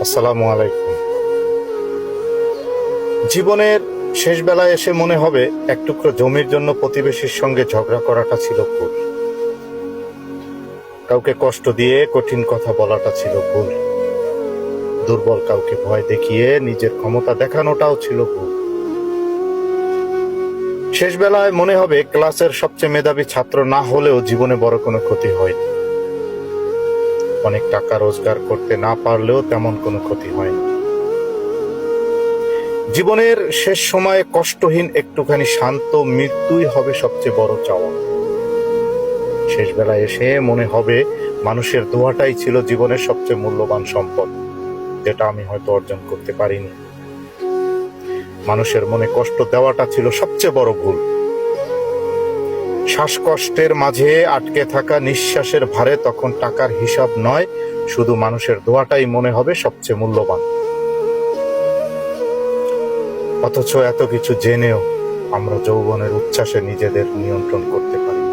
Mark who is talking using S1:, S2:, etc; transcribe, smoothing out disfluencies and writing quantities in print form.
S1: আসসালামু আলাইকুম। জীবনের শেষ বেলায় এসে মনে হবে এক টুকরো জমির জন্য প্রতিবেশীর সঙ্গে ঝগড়া করাটা ছিল ভুল। কাউকে কষ্ট দিয়ে কঠিন কথা বলাটা ছিল ভুল। দুর্বল কাউকে ভয় দেখিয়ে নিজের ক্ষমতা দেখানোটাও ছিল ভুল। শেষ বেলায় মনে হবে ক্লাসের সবচেয়ে মেধাবী ছাত্র না হলেও জীবনে বড় কোনো ক্ষতি হয়নি। অনেক টাকা রোজগার করতে না পারলেও তেমন কোনো ক্ষতি হয়নি। জীবনের শেষ সময়ে কষ্টহীন একটুখানি শান্ত মৃত্যুই হবে সবচেয়ে বড় চাওয়া। শেষ বেলায় এসে মনে হবে মানুষের দোয়াটাই ছিল জীবনের সবচেয়ে মূল্যবান সম্পদ, যেটা আমি হয়তো অর্জন করতে পারিনি। মানুষের মনে কষ্ট দেওয়াটা ছিল সবচেয়ে বড় ভুল। শ্বাসকষ্টের মাঝে আটকে থাকা নিঃশ্বাসের ভারে তখন টাকার হিসাব নয়, শুধু মানুষের দোয়াটাই মনে হবে সবচেয়ে মূল্যবান। অথচ এত কিছু জেনেও আমরা যৌবনের উচ্ছ্বাসে নিজেদের নিয়ন্ত্রণ করতে পারি।